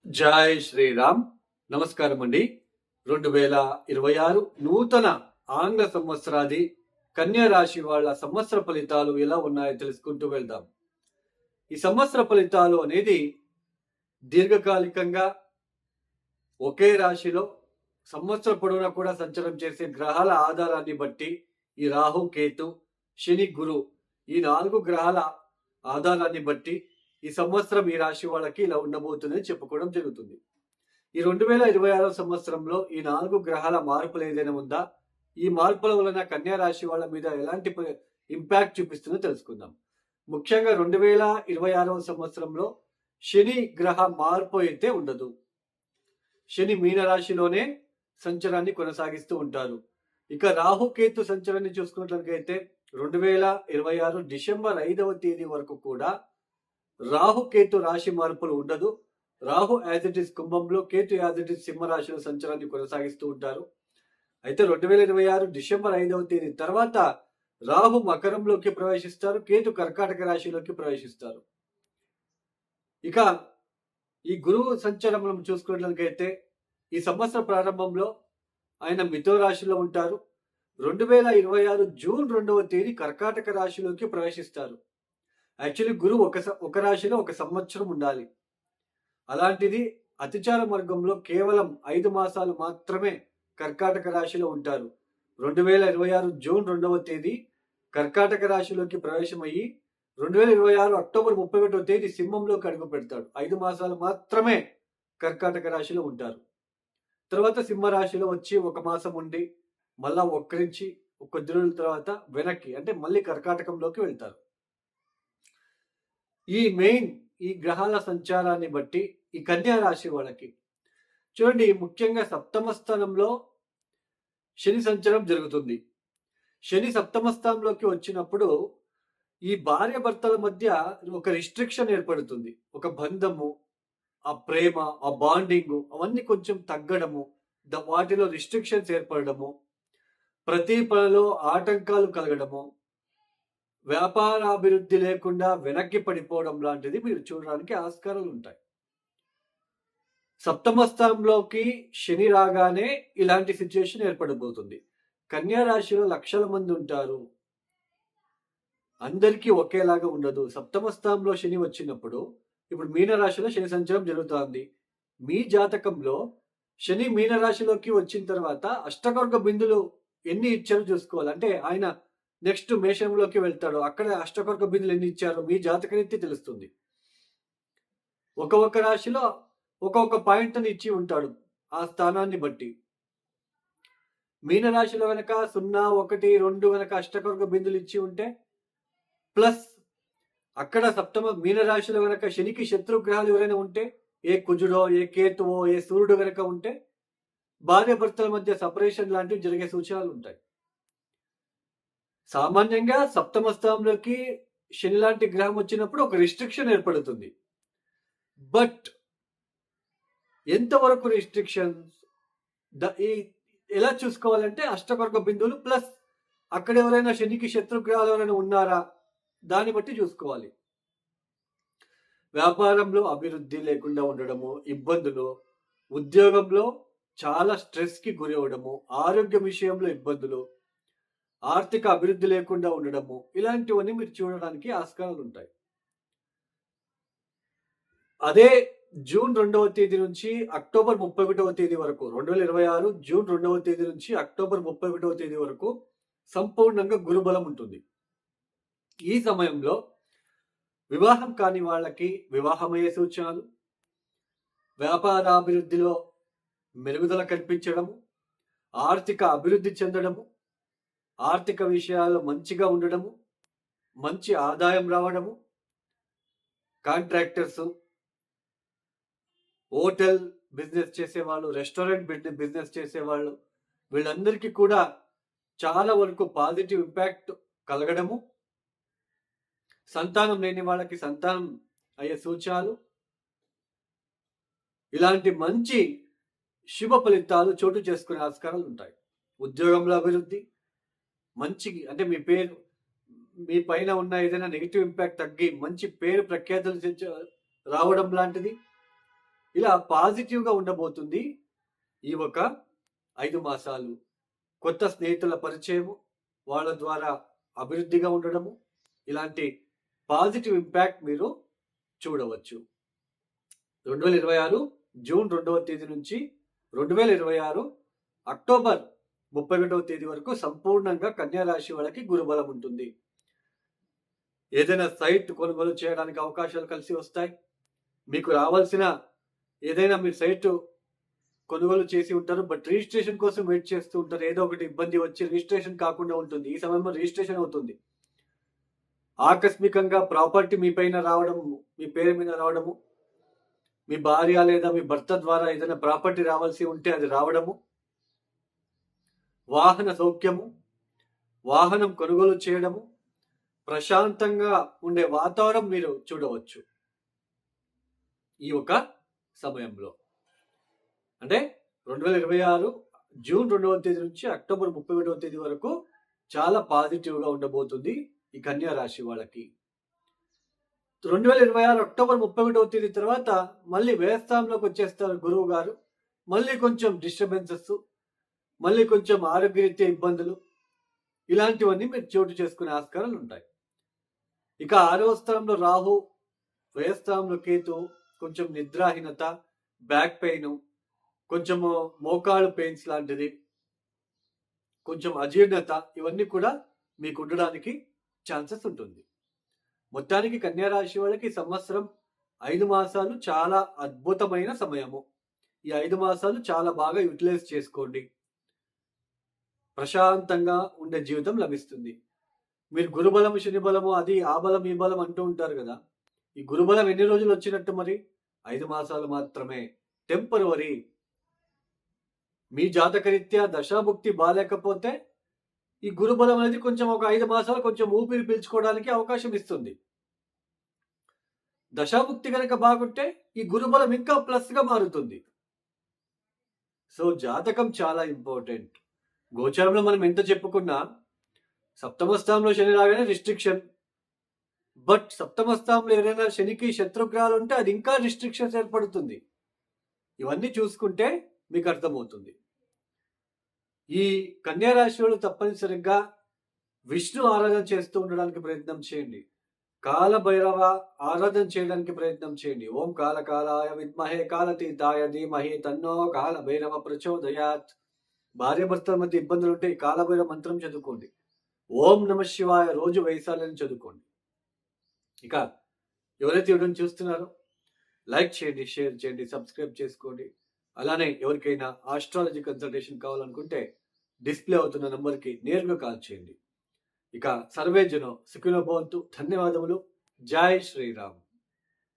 జై శ్రీరామ్. నమస్కారం అండి. 2026 నూతన ఆంగ్ల సంవత్సరాది కన్యా రాశి వాళ్ళ సంవత్సర ఫలితాలు ఎలా ఉన్నాయో తెలుసుకుంటూ వెళ్దాం. ఈ సంవత్సర ఫలితాలు అనేది దీర్ఘకాలికంగా ఒకే రాశిలో సంవత్సర పొడవునా కూడా సంచారం చేసే గ్రహాల ఆధారాన్ని బట్టి ఈ రాహు, కేతు, శని, గురు ఈ 4 గ్రహాల ఆధారాన్ని బట్టి ఈ సంవత్సరం ఈ రాశి వాళ్ళకి ఇలా ఉండబోతుందని చెప్పుకోవడం జరుగుతుంది. ఈ 2026 సంవత్సరంలో ఈ 4 గ్రహాల మార్పులు ఏదైనా ఉందా? ఈ మార్పుల వలన కన్యా రాశి వాళ్ళ మీద ఎలాంటి ఇంపాక్ట్ చూపిస్తుందో తెలుసుకుందాం. ముఖ్యంగా 2026 సంవత్సరంలో శని గ్రహ మార్పు అయితే ఉండదు. శని మీనరాశిలోనే సంచారాన్ని కొనసాగిస్తూ ఉంటారు. ఇక రాహుకేతు సంచారాన్ని చూసుకున్నట్లయితే 2026 డిసెంబర్ 5వ తేదీ వరకు కూడా రాహుకేతు రాశి మార్పులు ఉండదు. రాహు యాజ్ ఇట్ ఈస్ కుంభంలో, కేతు యాజ్ ఇట్ ఈస్ సింహరాశిలో సంచారాన్ని కొనసాగిస్తూ ఉంటారు. అయితే 2026 డిసెంబర్ 5వ తేదీ తర్వాత రాహు మకరంలోకి ప్రవేశిస్తారు, కేతు కర్కాటక రాశిలోకి ప్రవేశిస్తారు. ఇక ఈ గురువు సంచారం మనం చూసుకున్నట్లయితే ఈ సంవత్సర ప్రారంభంలో ఆయన మిథున రాశిలో ఉంటారు. 2026 జూన్ 2వ తేదీ కర్కాటక రాశిలోకి ప్రవేశిస్తారు. యాక్చువల్లీ గురువు ఒక రాశిలో ఒక సంవత్సరం ఉండాలి. అలాంటిది అతిచార మార్గంలో కేవలం 5 మాసాలు మాత్రమే కర్కాటక రాశిలో ఉంటారు. 2026 జూన్ 2వ తేదీ కర్కాటక రాశిలోకి ప్రవేశమయ్యి 2026 అక్టోబర్ 31వ తేదీ సింహంలోకి అడుగు పెడతాడు. 5 మాసాలు మాత్రమే కర్కాటక రాశిలో ఉంటారు. తర్వాత సింహరాశిలో వచ్చి 1 మాసం ఉండి మళ్ళా వక్రించి కొద్ది రోజుల తర్వాత వెనక్కి అంటే మళ్ళీ కర్కాటకంలోకి వెళ్తారు. ఈ గ్రహాల సంచారాన్ని బట్టి ఈ కన్యా రాశి వాళ్ళకి చూడండి, ముఖ్యంగా సప్తమ స్థానంలో శని సంచారం జరుగుతుంది. శని సప్తమ స్థానంలోకి వచ్చినప్పుడు ఈ భార్య భర్తల మధ్య ఒక రిస్ట్రిక్షన్ ఏర్పడుతుంది. ఒక బంధము, ఆ ప్రేమ, ఆ బాండింగ్ అవన్నీ కొంచెం తగ్గడము, వాటిలో రిస్ట్రిక్షన్స్ ఏర్పడము, ప్రతి పనిలో ఆటంకాలు కలగడము, వ్యాపారాభివృద్ధి లేకుండా వెనక్కి పడిపోవడం లాంటిది మీరు చూడడానికి ఆస్కారాలు ఉంటాయి. సప్తమ స్థానంలోకి శని రాగానే ఇలాంటి సిచ్యువేషన్ ఏర్పడబోతుంది. కన్యా రాశిలో లక్షల మంది ఉంటారు, అందరికీ ఒకేలాగా ఉండదు. సప్తమ స్థానంలో శని వచ్చినప్పుడు ఇప్పుడు మీనరాశిలో శని సంచారం జరుగుతోంది. మీ జాతకంలో శని మీనరాశిలోకి వచ్చిన తర్వాత అష్టవర్గ బిందులు ఎన్ని ఇచ్చారో చూసుకోవాలి. అంటే ఆయన నెక్స్ట్ మేషంలోకి వెళ్తాడు, అక్కడ అష్టవర్గ బిందులు ఎన్ని ఇచ్చారో మీ జాతకరీత్యా తెలుస్తుంది. ఒక్కొక్క రాశిలో ఒక్కొక్క పాయింట్ని ఇచ్చి ఉంటాడు ఆ స్థానాన్ని బట్టి. మీనరాశిలో కనుక 0, 1, 2 కనుక అష్టవర్గ బిందులు ఇచ్చి ఉంటే ప్లస్ అక్కడ మీనరాశిలో కనుక శనికి శత్రుగ్రహాలు ఎవరైనా ఉంటే, ఏ కుజుడో, ఏ కేతువో, ఏ సూర్యుడు కనుక ఉంటే భార్య భర్తల మధ్య సపరేషన్ లాంటివి జరిగే సూచనలు ఉంటాయి. సామాన్యంగా సప్తమ స్థానంలోకి శని లాంటి గ్రహం వచ్చినప్పుడు ఒక రిస్ట్రిక్షన్ ఏర్పడుతుంది. బట్ ఎంతవరకు రిస్ట్రిక్షన్స్ ఎలా చూసుకోవాలంటే అష్టవర్గ బిందువులు ప్లస్ అక్కడ ఎవరైనా శనికి శత్రుగ్రహాలు ఎవరైనా ఉన్నారా దాన్ని బట్టి చూసుకోవాలి. వ్యాపారంలో అభివృద్ధి లేకుండా ఉండడము, ఇబ్బందులు, ఉద్యోగంలో చాలా స్ట్రెస్కి గురి అవ్వడము, ఆరోగ్య విషయంలో ఇబ్బందులు, ఆర్థిక అభివృద్ధి లేకుండా ఉండడము, ఇలాంటివన్నీ మీరు చూడడానికి ఆస్కారాలు ఉంటాయి. అదే జూన్ 2వ తేదీ నుంచి అక్టోబర్ 31వ తేదీ వరకు 2026 జూన్ 2వ తేదీ నుంచి అక్టోబర్ 31వ తేదీ వరకు సంపూర్ణంగా గురుబలం ఉంటుంది. ఈ సమయంలో వివాహం కాని వాళ్ళకి వివాహమయ్యే సూచనలు, వ్యాపారాభివృద్ధిలో మెరుగుదల కల్పించడము, ఆర్థిక అభివృద్ధి చెందడము, ఆర్థిక విషయాల్లో మంచిగా ఉండడము, మంచి ఆదాయం రావడము, కాంట్రాక్టర్స్, హోటల్ బిజినెస్ చేసేవాళ్ళు, రెస్టారెంట్ బిజినెస్ చేసేవాళ్ళు, వీళ్ళందరికీ కూడా చాలా వరకు పాజిటివ్ ఇంపాక్ట్ కలగడము, సంతానం లేని వాళ్ళకి సంతానం అయ్యే సూచనలు, ఇలాంటి మంచి శుభ ఫలితాలు చోటు చేసుకునే ఆస్కారాలు ఉంటాయి. ఉద్యోగంలో అభివృద్ధి, మంచి అంటే మీ పైన ఉన్న ఏదైనా నెగిటివ్ ఇంపాక్ట్ తగ్గి మంచి పేరు ప్రఖ్యాతులు రావడం లాంటిది, ఇలా పాజిటివ్గా ఉండబోతుంది ఈ ఒక 5 మాసాలు. కొత్త స్నేహితుల పరిచయము, వాళ్ళ ద్వారా అభివృద్ధిగా ఉండడము, ఇలాంటి పాజిటివ్ ఇంపాక్ట్ మీరు చూడవచ్చు. 2026 జూన్ 2వ తేదీ నుంచి 2026 అక్టోబర్ 31వ తేదీ వరకు సంపూర్ణంగా కన్యా రాశి వాళ్ళకి గురుబలం ఉంటుంది. ఏదైనా సైట్ కొనుగోలు చేయడానికి అవకాశాలు కలిసి వస్తాయి. మీకు రావాల్సిన ఏదైనా మీరు సైట్ కొనుగోలు చేసి ఉంటారు, బట్ రిజిస్ట్రేషన్ కోసం వెయిట్ చేస్తూ ఉంటారు. ఏదో ఒకటి ఇబ్బంది వచ్చి రిజిస్ట్రేషన్ కాకుండా ఉంటుంది. ఈ సమయంలో రిజిస్ట్రేషన్ అవుతుంది. ఆకస్మికంగా ప్రాపర్టీ మీ పైన రావడం, మీ పేరు మీద రావడము, మీ భార్య లేదా మీ భర్త ద్వారా ఏదైనా ప్రాపర్టీ రావాల్సి ఉంటే అది రావడము, వాహన సౌఖ్యము, వాహనం కొనుగోలు చేయడము, ప్రశాంతంగా ఉండే వాతావరణం మీరు చూడవచ్చు ఈ ఒక సమయంలో. అంటే 2026 జూన్ 2వ తేదీ నుంచి అక్టోబర్ 31వ తేదీ వరకు చాలా పాజిటివ్గా ఉండబోతుంది ఈ కన్యా రాశి వాళ్ళకి. 2026 అక్టోబర్ 31వ తేదీ తర్వాత మళ్ళీ వ్యయస్థానంలోకి వచ్చేస్తారు గురువు గారు. మళ్ళీ కొంచెం డిస్టర్బెన్సెస్, మళ్ళీ కొంచెం ఆరోగ్యరీత్యా ఇబ్బందులు, ఇలాంటివన్నీ మీరు చోటు చేసుకునే ఆస్కారాలు ఉంటాయి. ఇక 6వ స్థానంలో రాహు, వ్యయస్థానంలో కేతు, కొంచెం నిద్రాహీనత, బ్యాక్ పెయిన్, కొంచెము మోకాలు పెయిన్స్ లాంటిది, కొంచెం అజీర్ణత, ఇవన్నీ కూడా మీకు ఉండడానికి ఛాన్సెస్ ఉంటుంది. మొత్తానికి కన్యా రాశి వాళ్ళకి సంవత్సరం 5 మాసాలు చాలా అద్భుతమైన సమయము. ఈ 5 మాసాలు చాలా బాగా యూటిలైజ్ చేసుకోండి. ప్రశాంతంగా ఉండే జీవితం లభిస్తుంది. మీరు గురుబలం, శని బలము, అది ఆ బలం ఈ బలం అంటూ ఉంటారు కదా. ఈ గురుబలం ఎన్ని రోజులు వచ్చినట్టు? మరి 5 మాసాలు మాత్రమే, టెంపరవరీ. మీ జాతకరీత్యా దశాభుక్తి బాలేకపోతే ఈ గురుబలం అనేది కొంచెం ఒక 5 మాసాలు కొంచెం ఊపిరి పీల్చుకోవడానికి అవకాశం ఇస్తుంది. దశాభుక్తి కనుక బాగుంటే ఈ గురుబలం ఇంకా ప్లస్గా మారుతుంది. సో జాతకం చాలా ఇంపార్టెంట్. గోచారంలో మనం ఎంత చెప్పుకున్నా సప్తమ స్థానంలో శని రాగానే రిస్ట్రిక్షన్, బట్ సప్తమ స్థానంలో ఏదైనా శనికి శత్రుగ్రహాలు ఉంటే అది ఇంకా రిస్ట్రిక్షన్స్ ఏర్పడుతుంది. ఇవన్నీ చూసుకుంటే మీకు అర్థమవుతుంది. ఈ కన్యా రాశి వాళ్ళు తప్పనిసరిగా విష్ణు ఆరాధన చేస్తూ ఉండడానికి ప్రయత్నం చేయండి. కాలభైరవ ఆరాధన చేయడానికి ప్రయత్నం చేయండి. ఓం కాలకాలాయ విద్మహే కాలతీతాయ ధీమహి తన్నో కాలభైరవ ప్రచోదయాత్. భార్యాభర్తల మధ్య ఇబ్బందులు ఉంటే ఈ కాలభైరవ మంత్రం చదువుకోండి. ఓం నమ శివాయ రోజు వేసాలని చదువుకోండి. ఇక ఎవరైతే వీడియోని చూస్తున్నారో లైక్ చేయండి, షేర్ చేయండి, సబ్స్క్రైబ్ చేసుకోండి. అలానే ఎవరికైనా ఆస్ట్రాలజీ కన్సల్టేషన్ కావాలనుకుంటే డిస్ప్లే అవుతున్న నంబర్కి నేరుగా కాల్ చేయండి. ఇక సర్వే జనం సుఖినో భవంతు. ధన్యవాదములు. జై శ్రీరామ్.